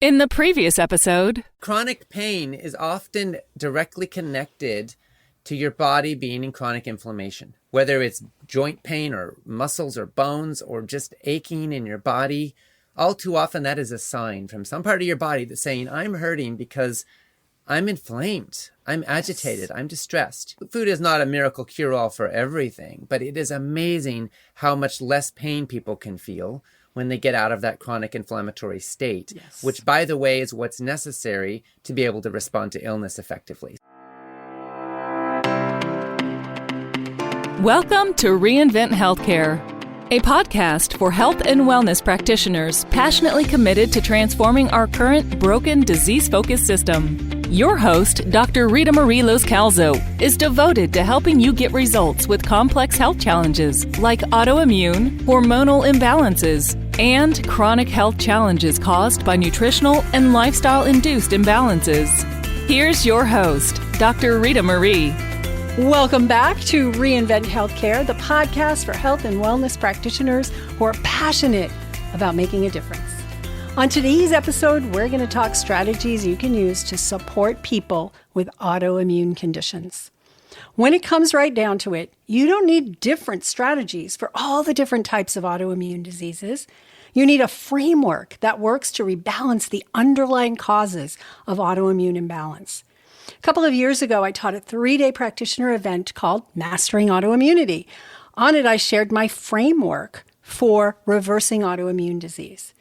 In the previous episode, chronic pain is often directly connected to your body being in chronic inflammation, whether it's joint pain or muscles or bones or just aching in your body. All too often that is a sign from some part of your body that's saying, I'm hurting because I'm inflamed, I'm agitated, I'm distressed. Food is not a miracle cure-all for everything, but it is amazing how much less pain people can feel when they get out of that chronic inflammatory state, which, by the way, is what's necessary to be able to respond to illness effectively. welcome to Reinvent Healthcare, a podcast for health and wellness practitioners passionately committed to transforming our current broken, disease-focused system. Your host, Dr. Rita Marie Los-Calzo, is devoted to helping you get results with complex health challenges like autoimmune, hormonal imbalances, and chronic health challenges caused by nutritional and lifestyle-induced imbalances. Here's your host, Dr. Rita Marie. Welcome back to Reinvent Healthcare, the podcast for health and wellness practitioners who are passionate about making a difference. On today's episode, we're going to talk strategies you can use to support people with autoimmune conditions. When it comes right down to it, you don't need different strategies for all the different types of autoimmune diseases. You need a framework that works to rebalance the underlying causes of autoimmune imbalance. A couple of years ago, I taught a 3-day practitioner event called Mastering Autoimmunity. On it, I shared my framework for reversing autoimmune disease.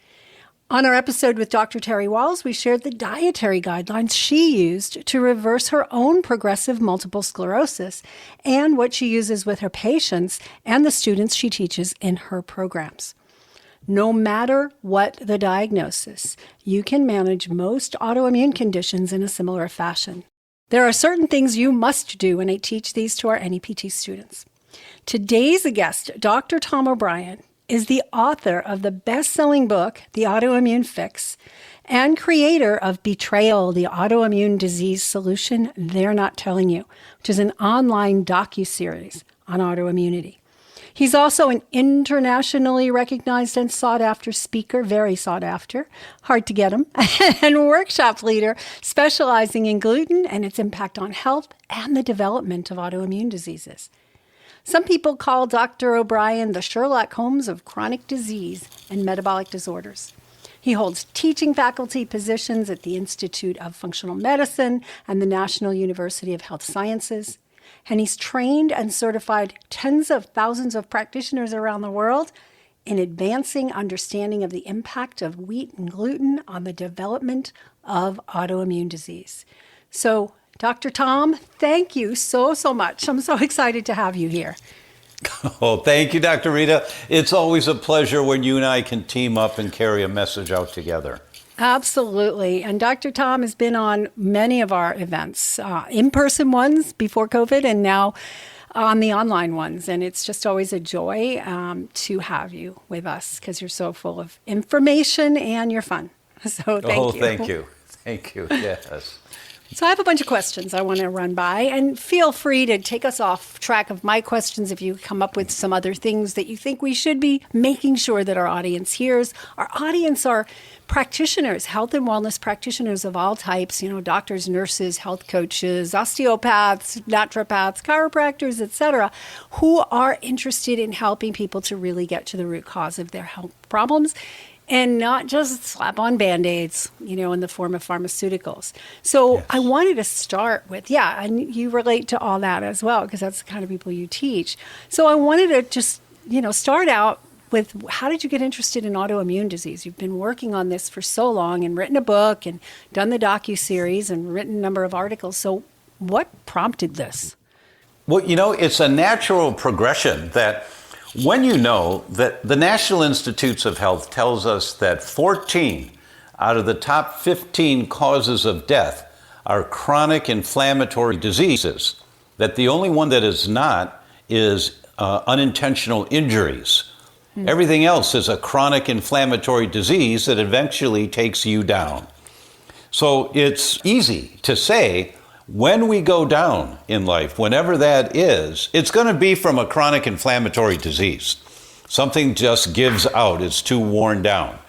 On our episode with Dr. Terry Walls, we shared the dietary guidelines she used to reverse her own progressive multiple sclerosis and what she uses with her patients and the students she teaches in her programs. No matter what the diagnosis, you can manage most autoimmune conditions in a similar fashion. There are certain things you must do, and I teach these to our NEPT students. Today's guest, Dr. Tom O'Brien, is the author of the best-selling book, The Autoimmune Fix, and creator of Betrayal, the Autoimmune Disease Solution They're Not Telling You, which is an online docu-series on autoimmunity. He's also an internationally recognized and sought-after speaker, very sought-after, hard to get him, and workshop leader specializing in gluten and its impact on health and the development of autoimmune diseases. Some people call Dr. O'Brien the Sherlock Holmes of chronic disease and metabolic disorders. He holds teaching faculty positions at the Institute of Functional Medicine and the National University of Health Sciences. And he's trained and certified tens of thousands of practitioners around the world in advancing understanding of the impact of wheat and gluten on the development of autoimmune disease. So, Dr. Tom, thank you so much. I'm so excited to have you here. Oh, thank you, Dr. Rita. It's always a pleasure when you and I can team up and carry a message out together. Absolutely. And Dr. Tom has been on many of our events, in-person ones before COVID and now on the online ones. And it's just always a joy to have you with us because you're so full of information and you're fun. So thank you. Oh, thank you. Thank you. Yes. So I have a bunch of questions I want to run by, and feel free to take us off track of my questions if you come up with some other things that you think we should be making sure that our audience hears. Our audience are practitioners, health and wellness practitioners of all types, doctors, nurses, health coaches, osteopaths, naturopaths, chiropractors, etc., who are interested in helping people to really get to the root cause of their health problems and not just slap on Band-Aids, in the form of pharmaceuticals. So yes. I wanted to start with, and you relate to all that as well, because that's the kind of people you teach. So I wanted to just, start out with, how did you get interested in autoimmune disease? You've been working on this for so long and written a book and done the docu-series and written a number of articles. So what prompted this? Well, it's a natural progression that when you know that the National Institutes of Health tells us that 14 out of the top 15 causes of death are chronic inflammatory diseases, that the only one that is not is unintentional injuries. Everything else is a chronic inflammatory disease that eventually takes you down. So it's easy to say, when we go down in life, whenever that is, it's going to be from a chronic inflammatory disease. Something just gives out, it's too worn down.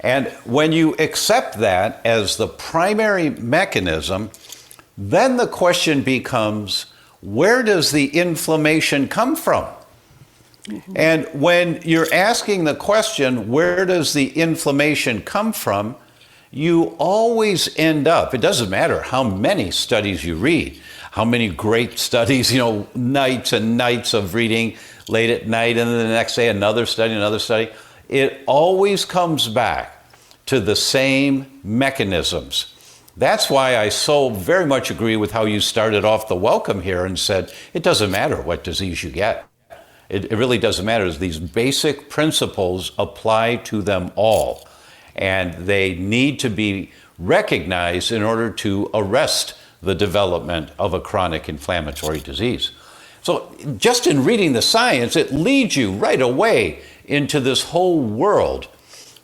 And when you accept that as the primary mechanism, then the question becomes, where does the inflammation come from? Mm-hmm. And when you're asking the question, where does the inflammation come from, you always end up, it doesn't matter how many studies you read, how many great studies, nights and nights of reading late at night, and then the next day another study. It always comes back to the same mechanisms. That's why I so very much agree with how you started off the welcome here and said, it doesn't matter what disease you get. It really doesn't matter. These basic principles apply to them all, and they need to be recognized in order to arrest the development of a chronic inflammatory disease. So just in reading the science, it leads you right away into this whole world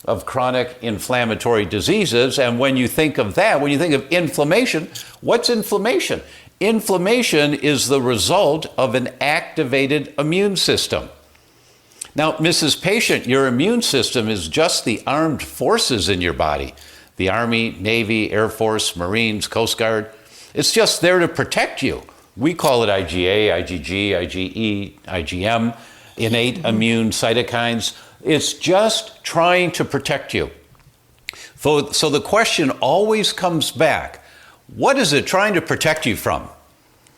of chronic inflammatory diseases. And when you think of that, when you think of inflammation, what's inflammation? Inflammation is the result of an activated immune system. Now, Mrs. Patient, your immune system is just the armed forces in your body. The Army, Navy, Air Force, Marines, Coast Guard. It's just there to protect you. We call it IgA, IgG, IgE, IgM, innate immune cytokines. It's just trying to protect you. So the question always comes back, what is it trying to protect you from?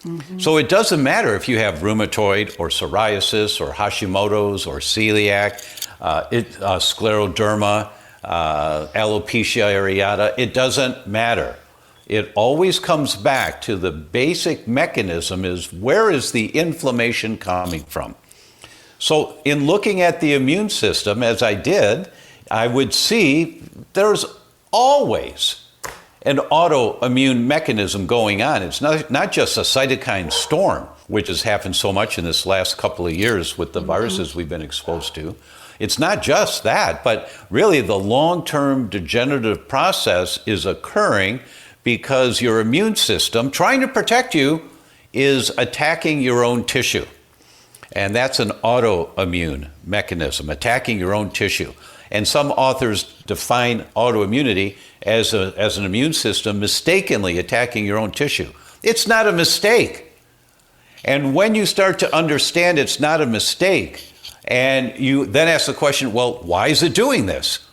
Mm-hmm. So it doesn't matter if you have rheumatoid or psoriasis or Hashimoto's or celiac, scleroderma, alopecia areata. It doesn't matter. It always comes back to the basic mechanism is where is the inflammation coming from? So in looking at the immune system, as I did, I would see there's always an autoimmune mechanism going on. It's not just a cytokine storm, which has happened so much in this last couple of years with the viruses we've been exposed to. It's not just that, but really the long-term degenerative process is occurring because your immune system, trying to protect you, is attacking your own tissue. And that's an autoimmune mechanism, attacking your own tissue. And some authors define autoimmunity as an immune system mistakenly attacking your own tissue. It's not a mistake. And when you start to understand it's not a mistake, and you then ask the question, well, why is it doing this?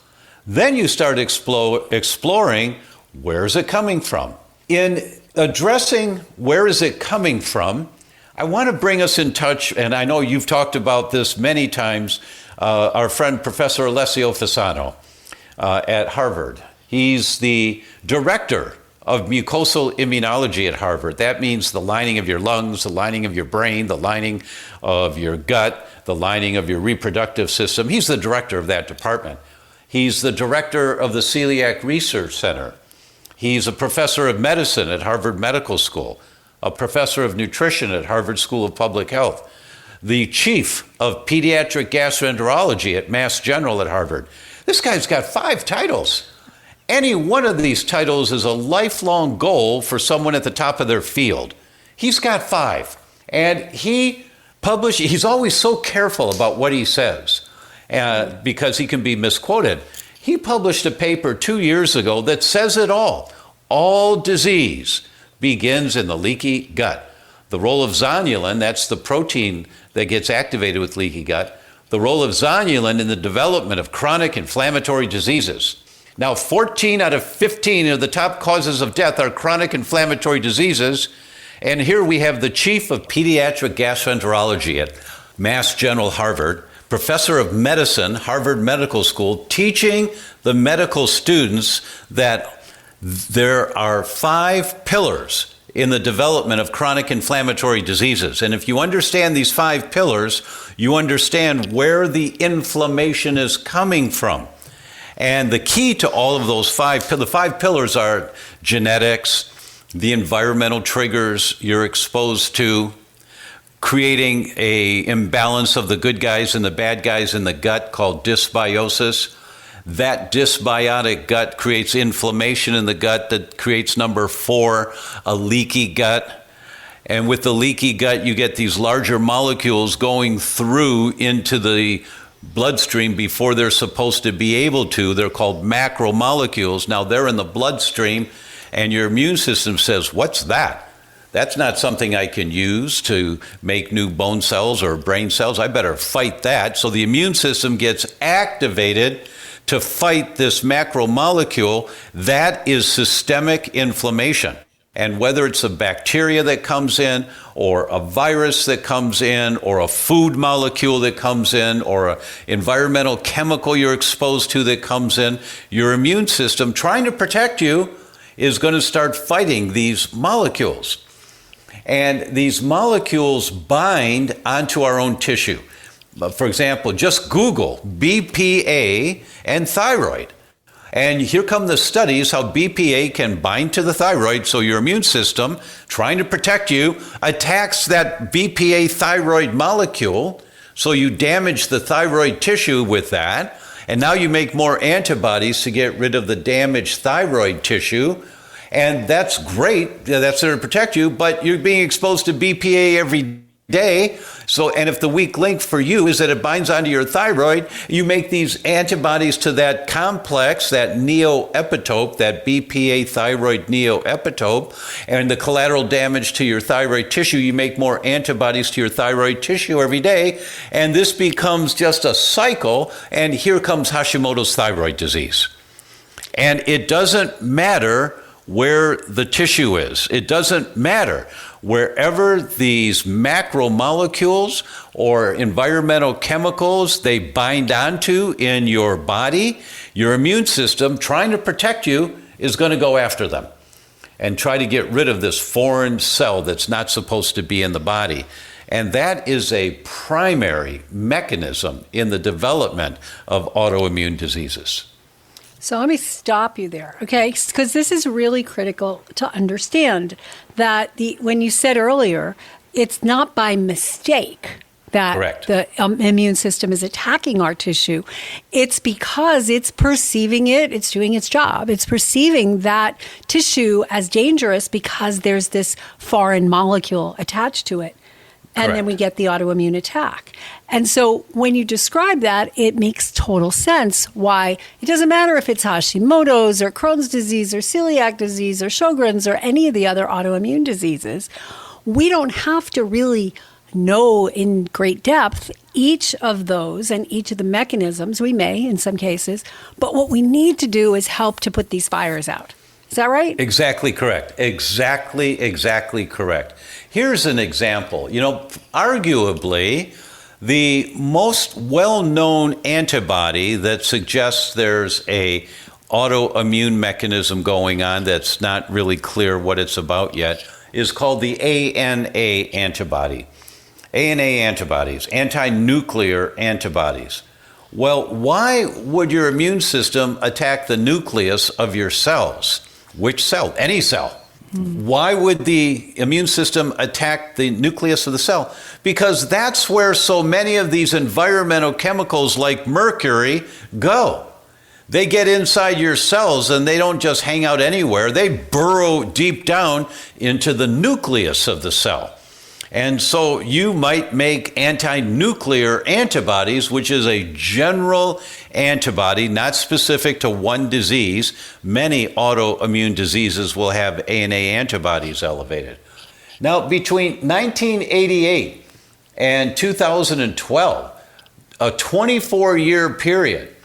Then you start exploring, where is it coming from? In addressing where is it coming from, I want to bring us in touch, and I know you've talked about this many times, our friend Professor Alessio Fasano at Harvard. He's the director of mucosal immunology at Harvard. That means the lining of your lungs, the lining of your brain, the lining of your gut, the lining of your reproductive system. He's the director of that department. He's the director of the Celiac Research Center. He's a professor of medicine at Harvard Medical School, a professor of nutrition at Harvard School of Public Health, the chief of pediatric gastroenterology at Mass General at Harvard. This guy's got 5 titles. Any one of these titles is a lifelong goal for someone at the top of their field. He's got 5. And he's always so careful about what he says because he can be misquoted. He published a paper 2 years ago that says it all. All disease begins in the leaky gut. The role of zonulin, that's the protein that gets activated with leaky gut, the role of zonulin in the development of chronic inflammatory diseases. Now, 14 out of 15 of the top causes of death are chronic inflammatory diseases. And here we have the chief of pediatric gastroenterology at Mass General Harvard, professor of medicine, Harvard Medical School, teaching the medical students that there are 5 pillars in the development of chronic inflammatory diseases. And if you understand these 5 pillars, you understand where the inflammation is coming from. And the key to all of those 5 pillars are genetics, the environmental triggers you're exposed to, creating an imbalance of the good guys and the bad guys in the gut called dysbiosis. That dysbiotic gut creates inflammation in the gut that creates number 4, a leaky gut. And with the leaky gut, you get these larger molecules going through into the bloodstream before they're supposed to be able to. They're called macromolecules. Now they're in the bloodstream, and your immune system says, what's that? That's not something I can use to make new bone cells or brain cells. I better fight that. So the immune system gets activated to fight this macromolecule. That is systemic inflammation. And whether it's a bacteria that comes in, or a virus that comes in, or a food molecule that comes in, or an environmental chemical you're exposed to that comes in, your immune system, trying to protect you, is going to start fighting these molecules. And these molecules bind onto our own tissue. For example, just Google BPA and thyroid. And here come the studies how BPA can bind to the thyroid, so your immune system, trying to protect you, attacks that BPA thyroid molecule, so you damage the thyroid tissue with that, and now you make more antibodies to get rid of the damaged thyroid tissue. And that's great, that's there to protect you, but you're being exposed to BPA every day. So, and if the weak link for you is that it binds onto your thyroid, you make these antibodies to that complex, that neoepitope, that BPA thyroid neoepitope, and the collateral damage to your thyroid tissue, you make more antibodies to your thyroid tissue every day, and this becomes just a cycle, and here comes Hashimoto's thyroid disease. And it doesn't matter where the tissue is. It doesn't matter. Wherever these macromolecules or environmental chemicals they bind onto in your body, your immune system, trying to protect you, is going to go after them and try to get rid of this foreign cell that's not supposed to be in the body. And that is a primary mechanism in the development of autoimmune diseases. So let me stop you there, okay? Because this is really critical to understand that when you said earlier, it's not by mistake that Correct. The immune system is attacking our tissue. It's because it's perceiving it, it's doing its job. It's perceiving that tissue as dangerous because there's this foreign molecule attached to it. And then we get the autoimmune attack. And so when you describe that, it makes total sense why it doesn't matter if it's Hashimoto's or Crohn's disease or celiac disease or Sjogren's or any of the other autoimmune diseases. We don't have to really know in great depth each of those and each of the mechanisms. We may in some cases, but what we need to do is help to put these fires out. Is that right? Exactly correct. Exactly correct. Here's an example. You know, arguably, the most well-known antibody that suggests there's a autoimmune mechanism going on that's not really clear what it's about yet is called the ANA antibody. ANA antibodies, anti-nuclear antibodies. Well, why would your immune system attack the nucleus of your cells? Which cell? Any cell. Why would the immune system attack the nucleus of the cell? Because that's where so many of these environmental chemicals like mercury go. They get inside your cells and they don't just hang out anywhere. They burrow deep down into the nucleus of the cell. And so you might make anti-nuclear antibodies, which is a general antibody, not specific to one disease. Many autoimmune diseases will have ANA antibodies elevated. Now, between 1988 and 2012, a 24-year period,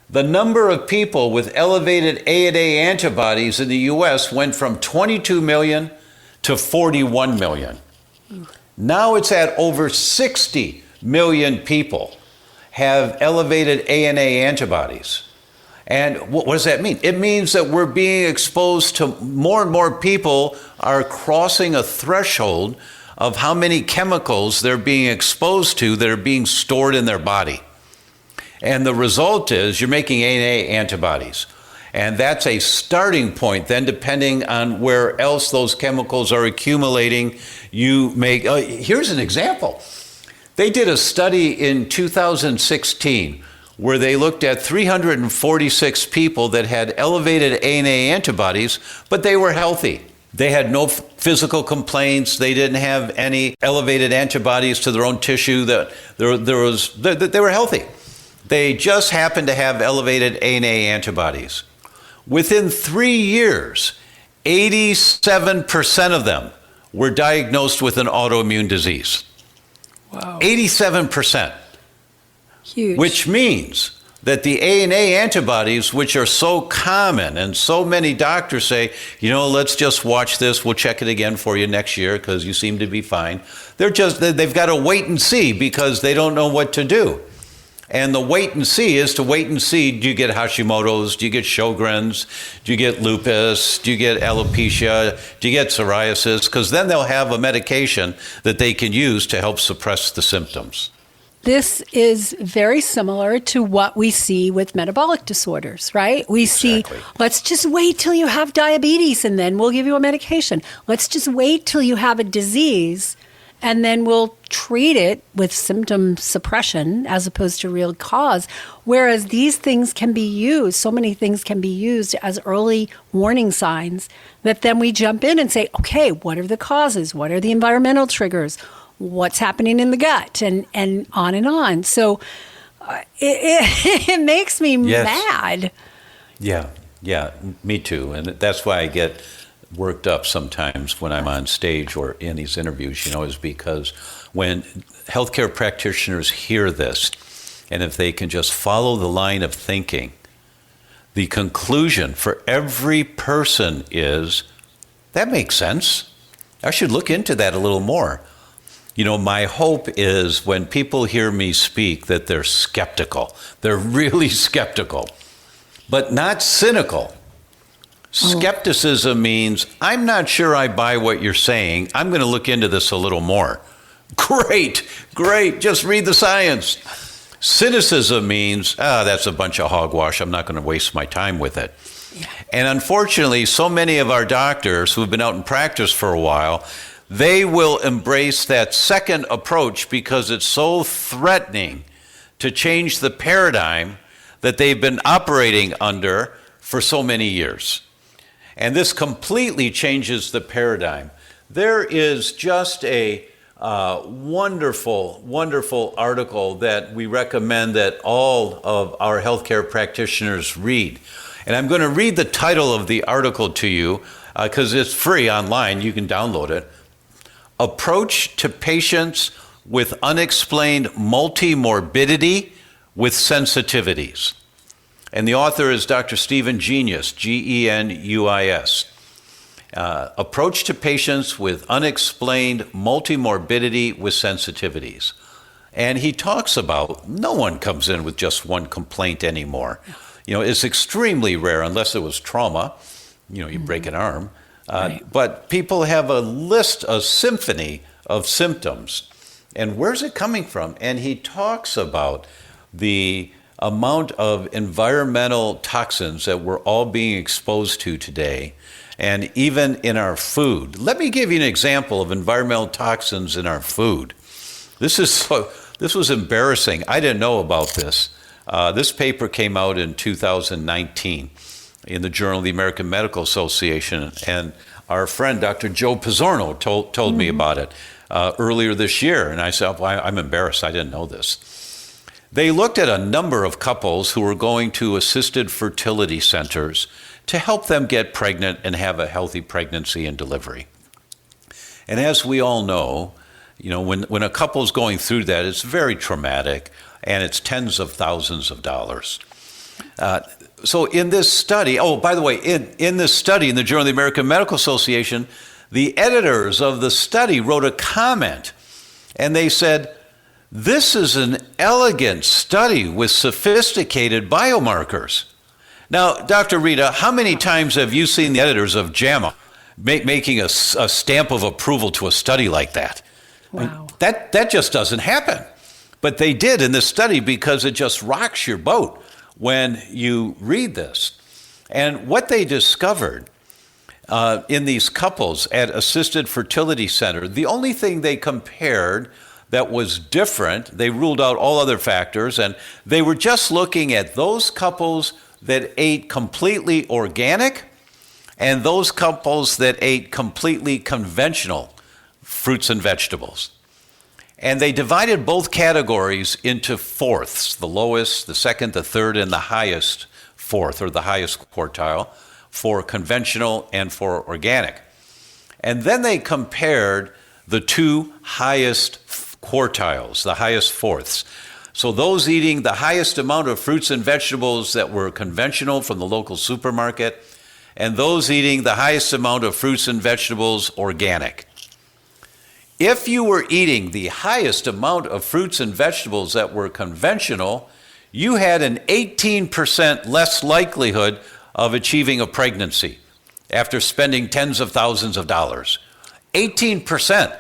the number of people with elevated ANA antibodies in the U.S. went from 22 million to 41 million. Now it's at over 60 million people have elevated ANA antibodies. And what does that mean? It means that we're being exposed to more and more people are crossing a threshold of how many chemicals they're being exposed to that are being stored in their body. And the result is you're making ANA antibodies. And that's a starting point. Then depending on where else those chemicals are accumulating, you make, here's an example. They did a study in 2016 where they looked at 346 people that had elevated ANA antibodies, but they were healthy. They had no physical complaints. They didn't have any elevated antibodies to their own tissue. They were healthy. They just happen to have elevated ANA antibodies. Within 3 years, 87% of them were diagnosed with an autoimmune disease. Wow. 87%. Huge. Which means that the ANA antibodies, which are so common, and so many doctors say, let's just watch this, we'll check it again for you next year because you seem to be fine. They've got to wait and see because they don't know what to do. And the wait and see is to wait and see, do you get Hashimoto's, do you get Sjogren's, do you get lupus, do you get alopecia, do you get psoriasis? Because then they'll have a medication that they can use to help suppress the symptoms. This is very similar to what we see with metabolic disorders, right? We see, let's just wait till you have diabetes and then we'll give you a medication. Let's just wait till you have a disease and then we'll treat it with symptom suppression as opposed to real cause. Whereas these things can be used, so many things can be used as early warning signs that then we jump in and say, okay, what are the causes? What are the environmental triggers? What's happening in the gut, and on and on. So it makes me mad. Yeah, me too. And that's why I get worked up sometimes when I'm on stage or in these interviews, is because when healthcare practitioners hear this, and if they can just follow the line of thinking, the conclusion for every person is, that makes sense. I should look into that a little more. My hope is when people hear me speak that they're skeptical. They're really skeptical, but not cynical. Skepticism means, I'm not sure I buy what you're saying. I'm going to look into this a little more. Great. Just read the science. Cynicism means, that's a bunch of hogwash. I'm not going to waste my time with it. Yeah. And unfortunately, so many of our doctors who have been out in practice for a while, they will embrace that second approach because it's so threatening to change the paradigm that they've been operating under for so many years. And this completely changes the paradigm. There is just a wonderful, wonderful article that we recommend that all of our healthcare practitioners read. And I'm going to read the title of the article to you because it's free online. You can download it. Approach to patients with unexplained multimorbidity with sensitivities. And the author is Dr. Stephen Genuis, Genuis. Approach to patients with unexplained multimorbidity with sensitivities. And he talks about no one comes in with just one complaint anymore. It's extremely rare unless it was trauma. You break an arm. Right. But people have a symphony of symptoms. And where's it coming from? And he talks about the amount of environmental toxins that we're all being exposed to today, and even in our food. Let me give you an example of environmental toxins in our food. This was embarrassing. I didn't know about this. This paper came out in 2019. In the Journal of the American Medical Association, and our friend Dr. Joe Pizzorno told me about it earlier this year, and I said, well, I'm embarrassed, I didn't know this. They looked at a number of couples who were going to assisted fertility centers to help them get pregnant and have a healthy pregnancy and delivery. And as we all know, when a couple's going through that, it's very traumatic, and it's tens of thousands of dollars. So in this study, by the way, in this study in the Journal of the American Medical Association, the editors of the study wrote a comment, and they said, this is an elegant study with sophisticated biomarkers. Now, Dr. Rita, how many times have you seen the editors of JAMA making a stamp of approval to a study like that? Wow. That just doesn't happen. But they did in this study because it just rocks your boat when you read this. And what they discovered in these couples at assisted fertility center, the only thing they compared that was different, they ruled out all other factors, and they were just looking at those couples that ate completely organic and those couples that ate completely conventional fruits and vegetables. And they divided both categories into fourths, the lowest, the second, the third, and the highest fourth, or the highest quartile, for conventional and for organic. And then they compared the two highest quartiles, the highest fourths. So those eating the highest amount of fruits and vegetables that were conventional from the local supermarket, and those eating the highest amount of fruits and vegetables organic. If you were eating the highest amount of fruits and vegetables that were conventional, you had an 18% less likelihood of achieving a pregnancy after spending tens of thousands of dollars. 18%.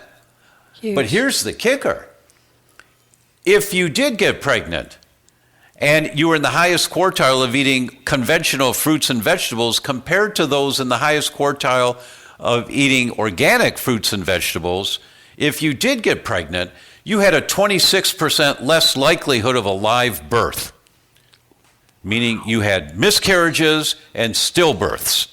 Huge. But here's the kicker. If you did get pregnant and you were in the highest quartile of eating conventional fruits and vegetables compared to those in the highest quartile of eating organic fruits and vegetables, if you did get pregnant, you had a 26% less likelihood of a live birth, meaning you had miscarriages and stillbirths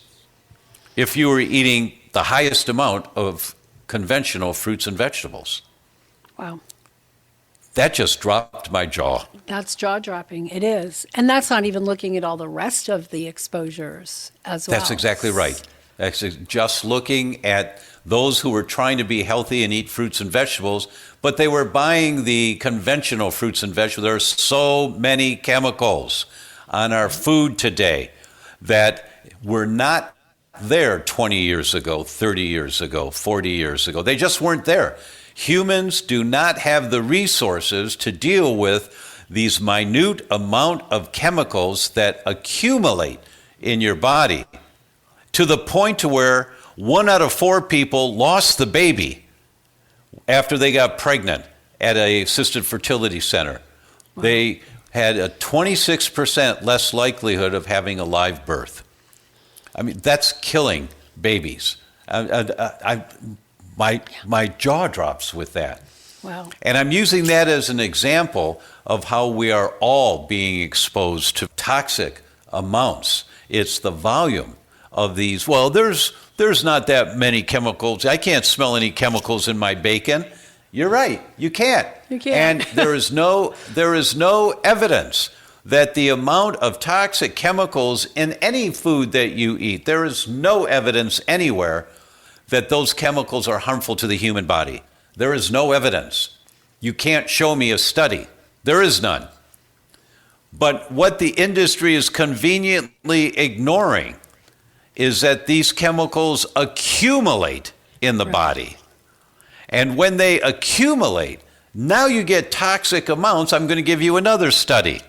if you were eating the highest amount of conventional fruits and vegetables. Wow. That just dropped my jaw. That's jaw-dropping. It is. And that's not even looking at all the rest of the exposures as well. That's exactly right. That's just looking at those who were trying to be healthy and eat fruits and vegetables, but they were buying the conventional fruits and vegetables. There are so many chemicals on our food today that were not there 20 years ago, 30 years ago, 40 years ago. They just weren't there. Humans do not have the resources to deal with these minute amount of chemicals that accumulate in your body to the point to where 1 out of 4 people lost the baby after they got pregnant at an assisted fertility center. Wow. They had a 26% less likelihood of having a live birth. I mean, that's killing babies. My jaw drops with that. Wow. And I'm using that as an example of how we are all being exposed to toxic amounts. It's the volume of these. Well, there's not that many chemicals. I can't smell any chemicals in my bacon. You're right. You can't. You can't. And there is no evidence that the amount of toxic chemicals in any food that you eat, there is no evidence anywhere that those chemicals are harmful to the human body. There is no evidence. You can't show me a study. There is none. But what the industry is conveniently ignoring is that these chemicals accumulate in the body. And when they accumulate, now you get toxic amounts. I'm going to give you another study.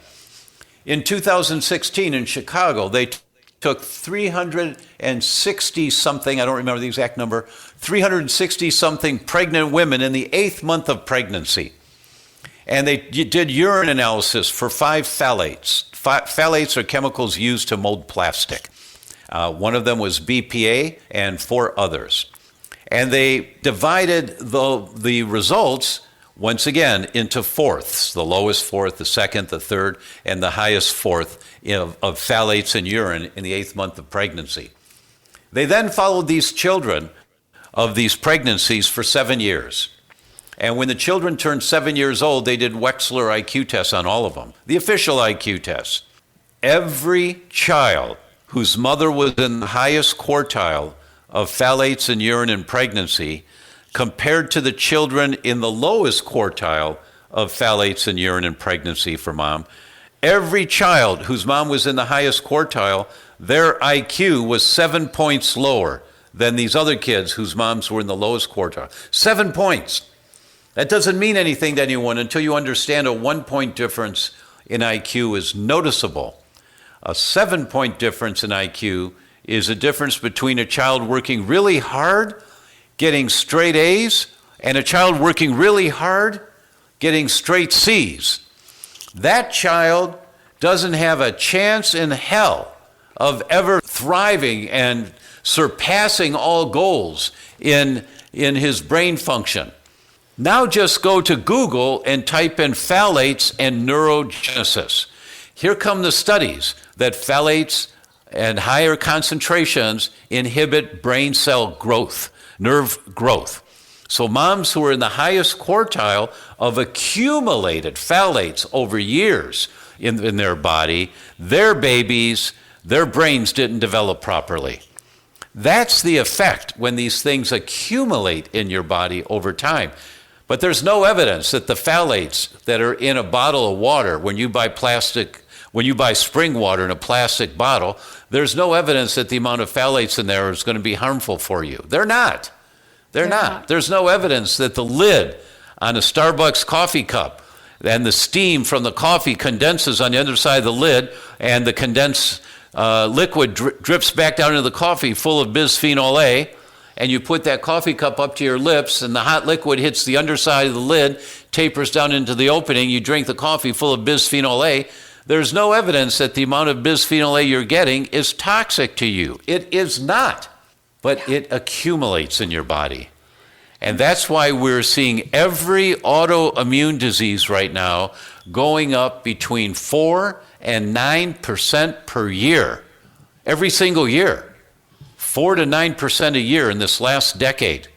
In 2016 in Chicago, they took 360-something, I don't remember the exact number, 360-something pregnant women in the 8th month of pregnancy. And they did urine analysis for 5 phthalates. Phthalates are chemicals used to mold plastic. One of them was BPA and 4 others. And they divided the results, once again, into fourths, the lowest fourth, the second, the third, and the highest fourth of phthalates in urine in the 8th month of pregnancy. They then followed these children of these pregnancies for 7 years. And when the children turned 7 years old, they did Wechsler IQ tests on all of them, the official IQ tests. Every child whose mother was in the highest quartile of phthalates in urine in pregnancy compared to the children in the lowest quartile of phthalates in urine in pregnancy for mom, every child whose mom was in the highest quartile, their IQ was 7 points lower than these other kids whose moms were in the lowest quartile. 7 points. That doesn't mean anything to anyone until you understand a 1-point difference in IQ is noticeable. A 7-point difference in IQ is a difference between a child working really hard, getting straight A's, and a child working really hard, getting straight C's. That child doesn't have a chance in hell of ever thriving and surpassing all goals in his brain function. Now just go to Google and type in phthalates and neurogenesis. Here come the studies that phthalates and higher concentrations inhibit brain cell growth, nerve growth. So moms who are in the highest quartile of accumulated phthalates over years in their body, their babies, their brains didn't develop properly. That's the effect when these things accumulate in your body over time. But there's no evidence that the phthalates that are in a bottle of water, when you buy spring water in a plastic bottle, there's no evidence that the amount of phthalates in there is going to be harmful for you. They're not. They're not. There's no evidence that the lid on a Starbucks coffee cup and the steam from the coffee condenses on the other side of the lid, and the condensed liquid drips back down into the coffee full of bisphenol A, and you put that coffee cup up to your lips, and the hot liquid hits the underside of the lid, tapers down into the opening, you drink the coffee full of bisphenol A. There's no evidence that the amount of bisphenol A you're getting is toxic to you. It is not, but it accumulates in your body. And that's why we're seeing every autoimmune disease right now going up between 4 and 9% per year, every single year, 4 to 9% a year in this last decade.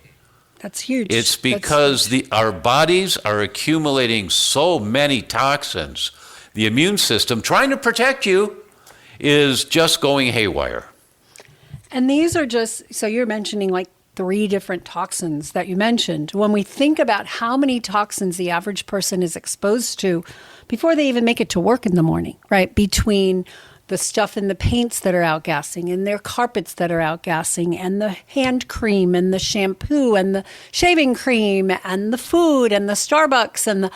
That's huge. It's because our bodies are accumulating so many toxins. The immune system, trying to protect you, is just going haywire. And these are just, so you're mentioning like 3 different toxins that you mentioned. When we think about how many toxins the average person is exposed to before they even make it to work in the morning, right? Between the stuff in the paints that are outgassing and their carpets that are outgassing and the hand cream and the shampoo and the shaving cream and the food and the Starbucks and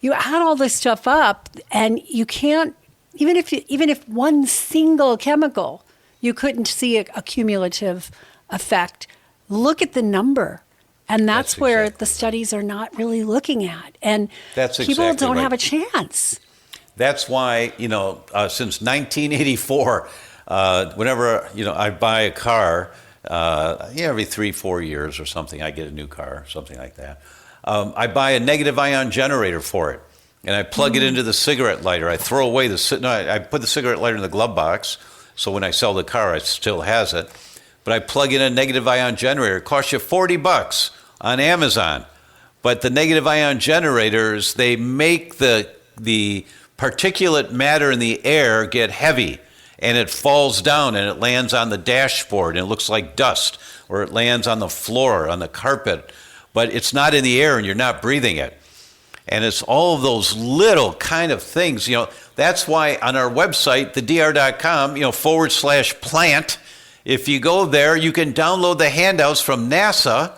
you add all this stuff up and you can't, even if one single chemical, you couldn't see a cumulative effect. Look at the number. And that's where exactly the studies are not really looking at. And people don't have a chance. That's why, since 1984, whenever, I buy a car, every 3-4 years or something, I get a new car, something like that. I buy a negative ion generator for it. And I plug it into the cigarette lighter. I throw away I put the cigarette lighter in the glove box. So when I sell the car, it still has it. But I plug in a negative ion generator. It costs you $40 on Amazon. But the negative ion generators, they make the particulate matter in the air get heavy, and it falls down and it lands on the dashboard and it looks like dust, or it lands on the floor, on the carpet. But it's not in the air and you're not breathing it. And it's all of those little kind of things. That's why on our website, thedr.com, /plant, if you go there, you can download the handouts from NASA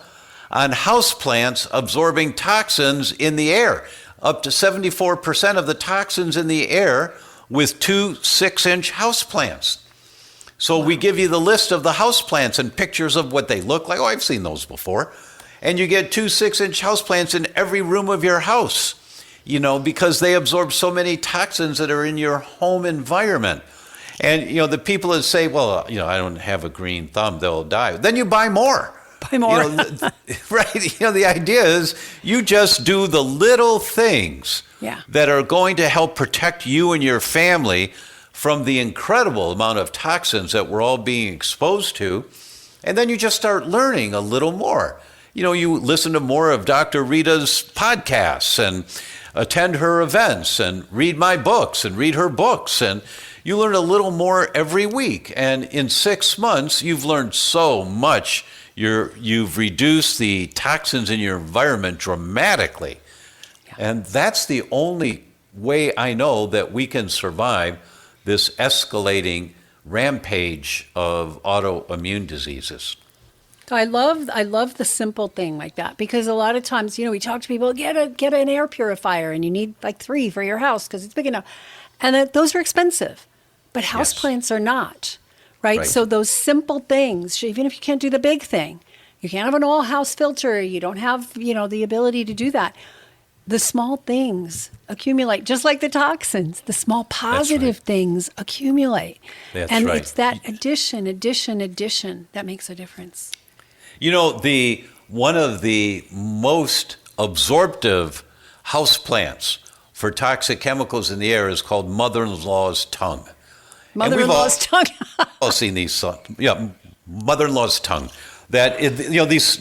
on houseplants absorbing toxins in the air. Up to 74% of the toxins in the air with 2 6-inch houseplants. So we give you the list of the houseplants and pictures of what they look like. Oh, I've seen those before. And you get 2 6-inch houseplants in every room of your house, because they absorb so many toxins that are in your home environment. And, the people that say, well, I don't have a green thumb, they'll die. Then you buy more. Buy more. Right. The idea is you just do the little things that are going to help protect you and your family from the incredible amount of toxins that we're all being exposed to. And then you just start learning a little more. You listen to more of Dr. Rita's podcasts and attend her events and read my books and read her books, and you learn a little more every week. And in 6 months, you've learned so much. You've reduced the toxins in your environment dramatically. Yeah. And that's the only way I know that we can survive this escalating rampage of autoimmune diseases. I love the simple thing like that, because a lot of times, we talk to people, get an air purifier, and you need like 3 for your house because it's big enough. And those are expensive, but houseplants are not, right? So those simple things, even if you can't do the big thing, you can't have an all-house filter, you don't have, the ability to do that. The small things accumulate, just like the toxins. The small positive things accumulate. And it's that addition that makes a difference. One of the most absorptive houseplants for toxic chemicals in the air is called mother-in-law's tongue. Mother-in-law's tongue. All seen these, mother-in-law's tongue. that these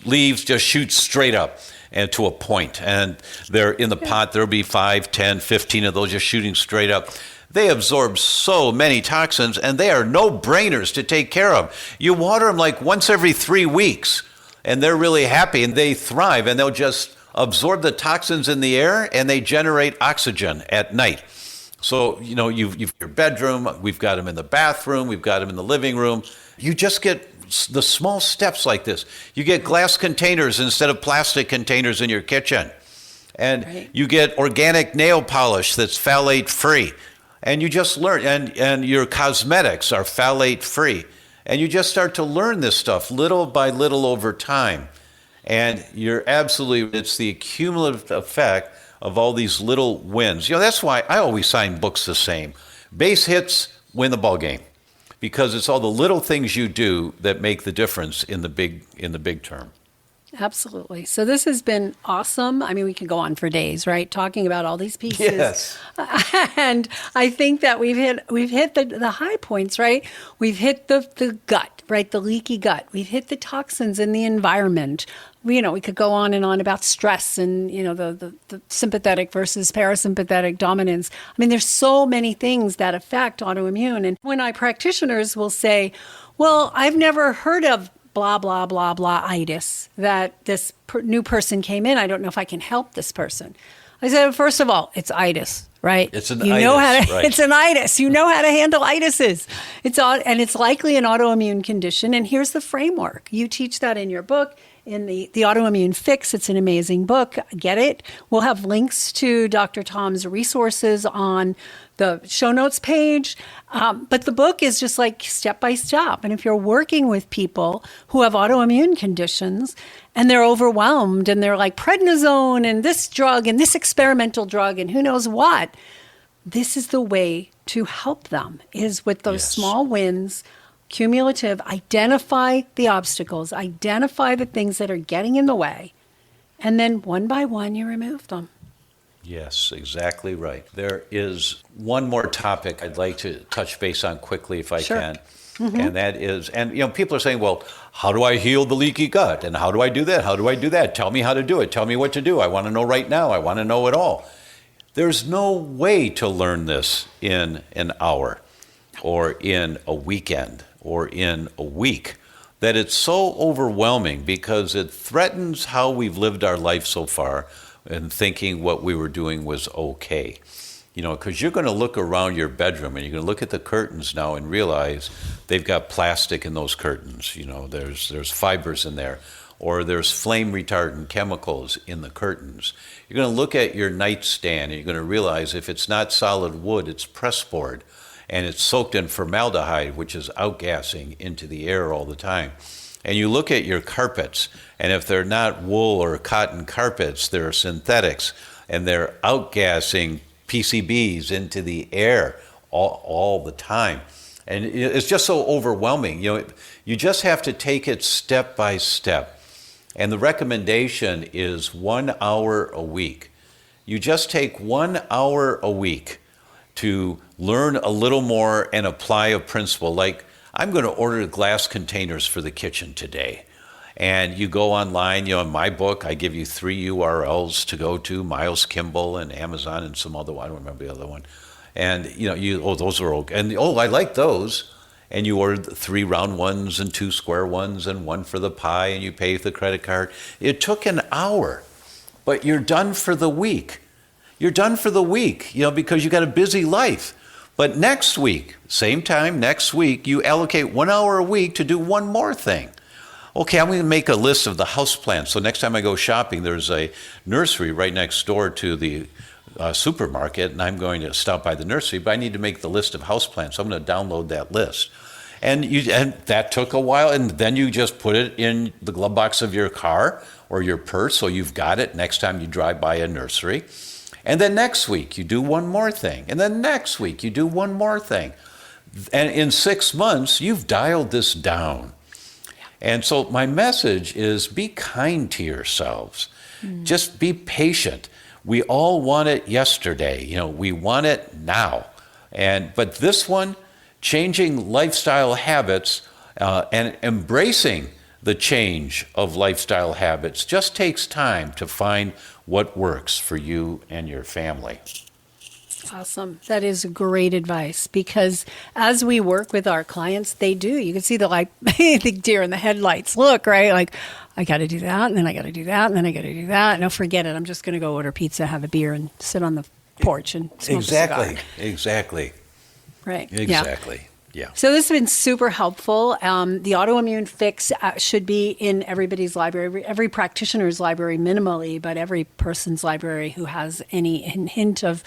leaves just shoot straight up and to a point, and they're in the pot. There'll be 5, 10, 15 of those just shooting straight up. They absorb so many toxins, and they are no-brainers to take care of. You water them like once every 3 weeks, and they're really happy, and they thrive, and they'll just absorb the toxins in the air, and they generate oxygen at night. So, you've your bedroom, we've got them in the bathroom, we've got them in the living room. You just get the small steps like this. You get glass containers instead of plastic containers in your kitchen. And you get organic nail polish that's phthalate-free. And you just learn, and your cosmetics are phthalate-free. And you just start to learn this stuff little by little over time. And it's the cumulative effect of all these little wins. That's why I always sign books the same. Base hits win the ball game, because it's all the little things you do that make the difference in the big term. Absolutely. So this has been awesome. I mean, we could go on for days, right? Talking about all these pieces. Yes. And I think that we've hit the high points, right? We've hit the gut, right? The leaky gut. We've hit the toxins in the environment. We could go on and on about stress and, the sympathetic versus parasympathetic dominance. I mean, there's so many things that affect autoimmune. And when practitioners will say, well, I've never heard of blah, blah, blah, blah, itis, that this new person came in. I don't know if I can help this person. I said, first of all, it's itis, right? It's an itis, right? It's an itis. You know how to handle itises. And it's likely an autoimmune condition. And here's the framework. You teach that in your book, in the Autoimmune Fix. It's an amazing book. Get it? We'll have links to Dr. Tom's resources on the show notes page. But the book is just like step by step. And if you're working with people who have autoimmune conditions and they're overwhelmed and they're like prednisone and this drug and this experimental drug and who knows what, this is the way to help them, is with those small wins, cumulative, identify the obstacles, identify the things that are getting in the way, and then one by one you remove them. Yes, exactly right. There is one more topic I'd like to touch base on quickly if I can. Mm-hmm. And that is, people are saying, well, how do I heal the leaky gut? And how do I do that? How do I do that? Tell me how to do it. Tell me what to do. I want to know right now. I want to know it all. There's no way to learn this in an hour or in a weekend or in a week. That it's so overwhelming because it threatens how we've lived our life so far and thinking what we were doing was okay. Because you're going to look around your bedroom and you're going to look at the curtains now and realize they've got plastic in those curtains. There's fibers in there, or there's flame retardant chemicals in the curtains. You're going to look at your nightstand and you're going to realize if it's not solid wood, it's pressboard, and it's soaked in formaldehyde, which is outgassing into the air all the time. And you look at your carpets, and if they're not wool or cotton carpets, they're synthetics, and they're outgassing PCBs into the air all the time. And it's just so overwhelming. You just have to take it step by step. And the recommendation is 1 hour a week. You just take 1 hour a week to learn a little more and apply a principle. Like, I'm going to order glass containers for the kitchen today. And you go online, in my book, I give you 3 URLs to go to, Miles Kimball and Amazon and some other one, I don't remember the other one. And, those are okay. And, I like those. And you order 3 round ones and 2 square ones and 1 for the pie, and you pay with the credit card. It took an hour, but you're done for the week. You're done for the week, because you got a busy life. But next week, same time, next week, you allocate 1 hour a week to do one more thing. Okay, I'm going to make a list of the houseplants. So next time I go shopping, there's a nursery right next door to the supermarket, and I'm going to stop by the nursery, but I need to make the list of houseplants. So I'm going to download that list. And that took a while, and then you just put it in the glove box of your car or your purse, so you've got it next time you drive by a nursery. And then next week, you do one more thing. And then next week, you do one more thing. And in 6 months, you've dialed this down. And so my message is be kind to yourselves. Just be patient. We all want it yesterday. We want it now. But this one, changing lifestyle habits, And embracing the change of lifestyle habits just takes time to find what works for you and your family. Awesome. That is great advice, because as we work with our clients, they do. You can see the deer in the headlights look, right? Like, I got to do that, and then I got to do that, and then I got to do that. No, forget it. I'm just going to go order pizza, have a beer, and sit on the porch and smoke a cigar. Exactly. Right. Exactly. Yeah. So this has been super helpful. The Autoimmune Fix should be in everybody's library, every practitioner's library minimally, but every person's library who has any hint of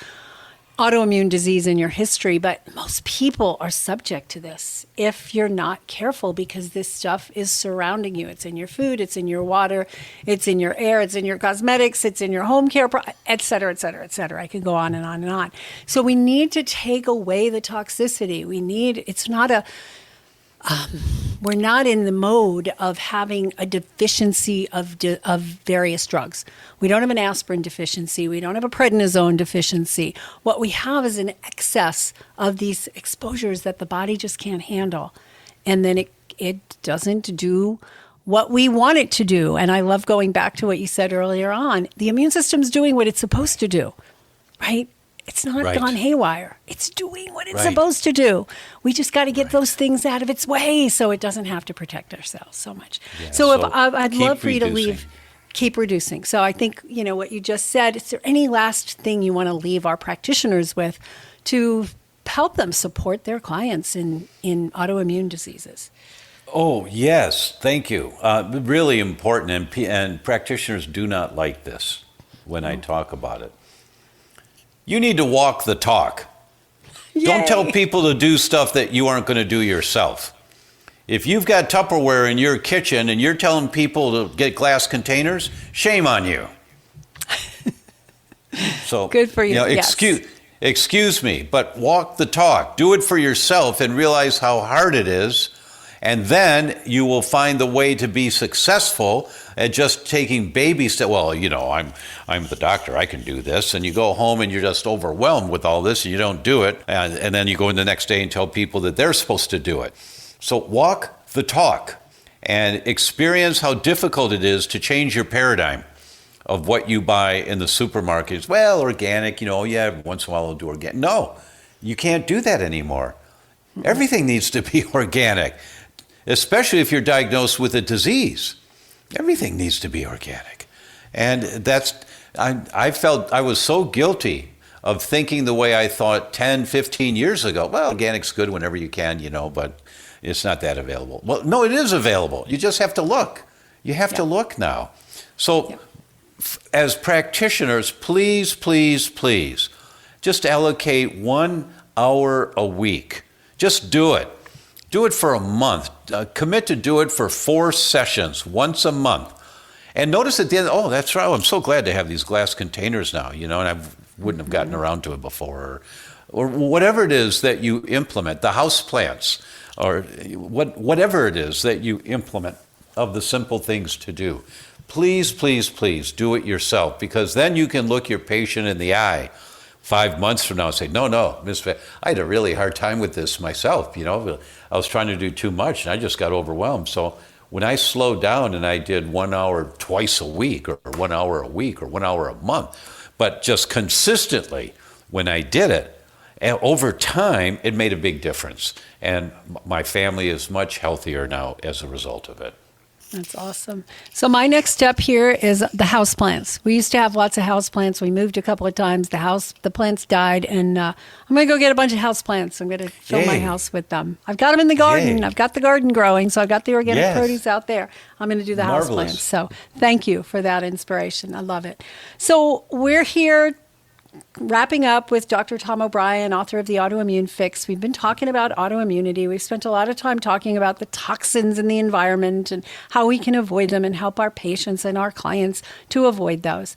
autoimmune disease in your history. But most people are subject to this if you're not careful, because this stuff is surrounding you. It's in your food, it's in your water, it's in your air, it's in your cosmetics, it's in your home care, et cetera, et cetera, et cetera. I could go on and on and on. So we need to take away the toxicity. We're not in the mode of having a deficiency of various drugs. We don't have an aspirin deficiency. We don't have a prednisone deficiency. What we have is an excess of these exposures that the body just can't handle. And then it doesn't do what we want it to do. And I love going back to what you said earlier on. The immune system's doing what it's supposed to do, right? It's not gone haywire. It's doing what it's supposed to do. We just got to get those things out of its way so it doesn't have to protect ourselves so much. Yeah, so I'd love for you to keep reducing. So I think, what you just said, is there any last thing you want to leave our practitioners with to help them support their clients in autoimmune diseases? Oh, yes. Thank you. Really important. And practitioners do not like this when I talk about it. You need to walk the talk. Yay. Don't tell people to do stuff that you aren't going to do yourself. If you've got Tupperware in your kitchen and you're telling people to get glass containers, shame on you. So good for you. Excuse me, but walk the talk. Do it for yourself and realize how hard it is. And then you will find the way to be successful at just taking baby steps. Well, I'm the doctor, I can do this. And you go home and you're just overwhelmed with all this and you don't do it. And then you go in the next day and tell people that they're supposed to do it. So walk the talk and experience how difficult it is to change your paradigm of what you buy in the supermarkets. Well, organic, once in a while I'll do organic. No, you can't do that anymore. Everything needs to be organic. Especially if you're diagnosed with a disease. Everything needs to be organic. And I felt I was so guilty of thinking the way I thought 10, 15 years ago. Well, organic's good whenever you can, but it's not that available. Well, no, it is available. You just have to look. You have to look now. So as practitioners, please, please, please, just allocate 1 hour a week. Just do it. Do it for a month. Commit to do it for 4 sessions, once a month. And notice at the end, that's right, I'm so glad to have these glass containers now, and I wouldn't have gotten around to it before. Or whatever it is that you implement, the house plants, or whatever it is that you implement of the simple things to do. Please, please, please do it yourself, because then you can look your patient in the eye 5 months from now and say, no, Miss, I had a really hard time with this myself. I was trying to do too much and I just got overwhelmed. So when I slowed down and I did 1 hour twice a week or 1 hour a week or 1 hour a month, but just consistently when I did it, and over time, it made a big difference. And my family is much healthier now as a result of it. That's awesome. So my next step here is the house plants. We used to have lots of house plants. We moved a couple of times. The plants died, and I'm going to go get a bunch of house plants. I'm going to fill my house with them. I've got them in the garden. Yay. I've got the garden growing, so I've got the organic produce out there. I'm going to do the house plants. So thank you for that inspiration. I love it. So we're here wrapping up with Dr. Tom O'Brien, author of the Autoimmune Fix. We've been talking about autoimmunity. We've spent a lot of time talking about the toxins in the environment and how we can avoid them and help our patients and our clients to avoid those.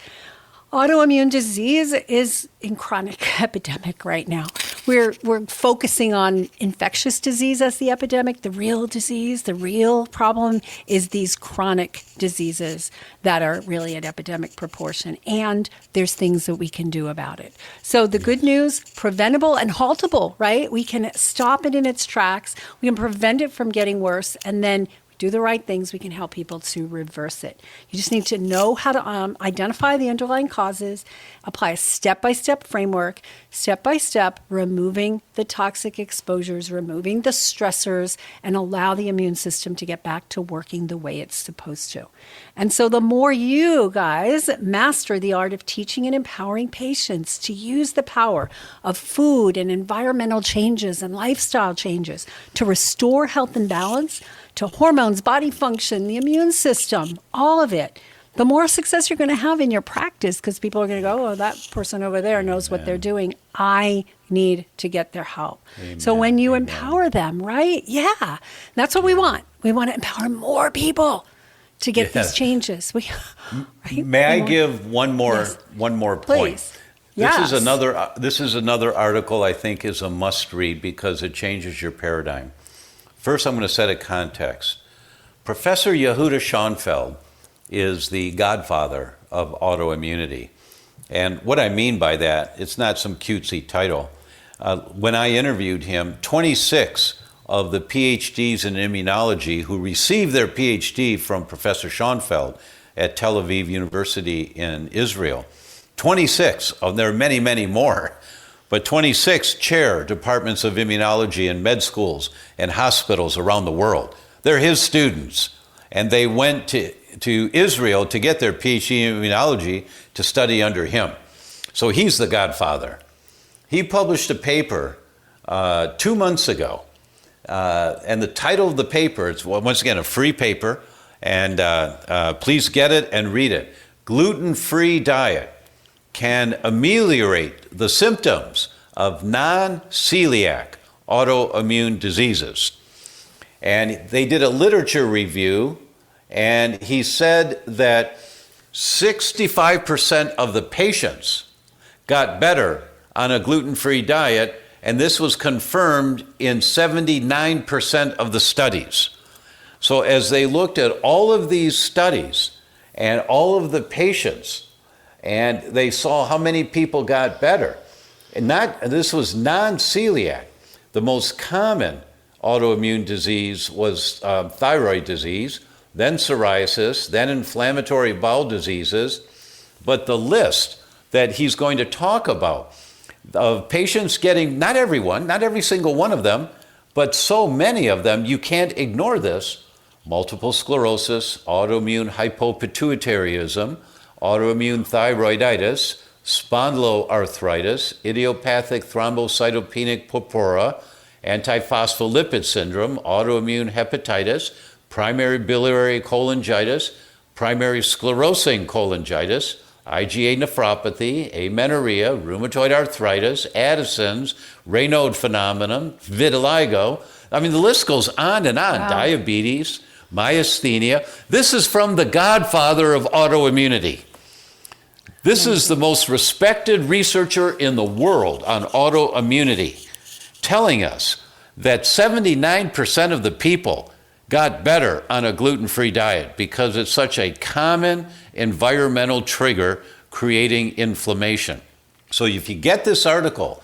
Autoimmune disease is in chronic epidemic right now. We're focusing on infectious disease as the epidemic. The real disease, the real problem is these chronic diseases that are really at epidemic proportion. And there's things that we can do about it. So the good news, preventable and haltable, right? We can stop it in its tracks. We can prevent it from getting worse. And then do the right things, we can help people to reverse it. You just need to know how to identify the underlying causes, apply a step-by-step framework, step-by-step, removing the toxic exposures, removing the stressors, and allow the immune system to get back to working the way it's supposed to. And so the more you guys master the art of teaching and empowering patients to use the power of food and environmental changes and lifestyle changes to restore health and balance, to hormones, body function, the immune system, all of it, the more success you're going to have in your practice, because people are going to go, oh, that person over there knows what they're doing. I need to get their help. Amen. So when you empower them, right? Yeah, that's what we want. We want to empower more people to get these changes. Right? May I give one more point? Please. Yes. This is another article I think is a must read because it changes your paradigm. First, I'm going to set a context. Professor Yehuda Schonfeld is the godfather of autoimmunity. And what I mean by that, it's not some cutesy title. When I interviewed him, 26 of the PhDs in immunology who received their PhD from Professor Schonfeld at Tel Aviv University in Israel, 26, there are many, many more, but 26 chair departments of immunology in med schools and hospitals around the world. They're his students, and they went to Israel to get their PhD in immunology to study under him. So he's the godfather. He published a paper 2 months ago, and the title of the paper, it's once again a free paper, and please get it and read it. Gluten-free diet can ameliorate the symptoms of non-celiac autoimmune diseases. And they did a literature review, and he said that 65% of the patients got better on a gluten-free diet, and this was confirmed in 79% of the studies. So as they looked at all of these studies and all of the patients, and they saw how many people got better. And this was non-celiac. The most common autoimmune disease was thyroid disease, then psoriasis, then inflammatory bowel diseases. But the list that he's going to talk about of patients getting, not everyone, not every single one of them, but so many of them, you can't ignore this: multiple sclerosis, autoimmune hypopituitarism, autoimmune thyroiditis, spondyloarthritis, idiopathic thrombocytopenic purpura, antiphospholipid syndrome, autoimmune hepatitis, primary biliary cholangitis, primary sclerosing cholangitis, IgA nephropathy, amenorrhea, rheumatoid arthritis, Addison's, Raynaud phenomenon, vitiligo. I mean, the list goes on and on. Wow. Diabetes, myasthenia. This is from the godfather of autoimmunity. This is the most respected researcher in the world on autoimmunity, telling us that 79% of the people got better on a gluten-free diet because it's such a common environmental trigger creating inflammation. So if you get this article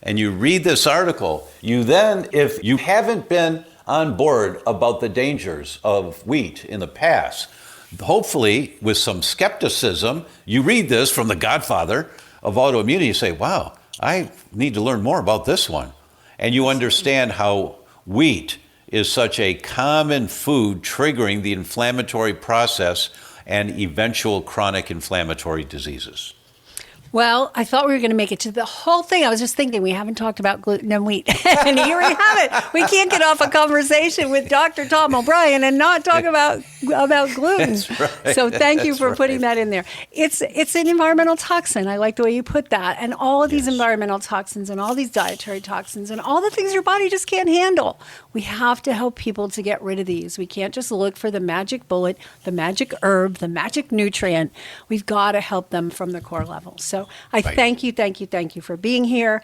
and you read this article, you then, if you haven't been on board about the dangers of wheat in the past, hopefully with some skepticism, you read this from the godfather of autoimmunity, you say, wow, I need to learn more about this one. And you understand how wheat is such a common food triggering the inflammatory process and eventual chronic inflammatory diseases. Well, I thought we were going to make it to the whole thing. I was just thinking we haven't talked about gluten and wheat. And here we have it. We can't get off a conversation with Dr. Tom O'Brien and not talk about gluten. That's right. So thank you That's for right. putting that in there. It's an environmental toxin. I like the way you put that. And all of these environmental toxins and all these dietary toxins and all the things your body just can't handle. We have to help people to get rid of these. We can't just look for the magic bullet, the magic herb, the magic nutrient. We've got to help them from the core level. So I thank you for being here.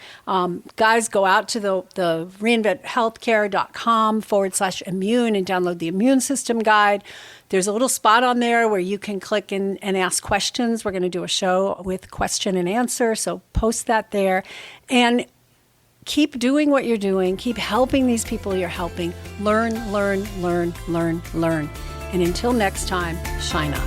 Guys, go out to the reinventhealthcare.com/immune and download the immune system guide. There's a little spot on there where you can click and ask questions. We're going to do a show with question and answer, so post that there. And keep doing what you're doing. Keep helping these people you're helping. Learn. And until next time, shine on.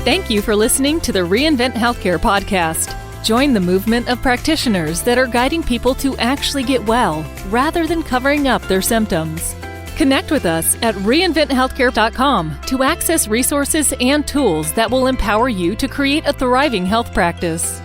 Thank you for listening to the Reinvent Healthcare podcast. Join the movement of practitioners that are guiding people to actually get well rather than covering up their symptoms. Connect with us at reinventhealthcare.com to access resources and tools that will empower you to create a thriving health practice.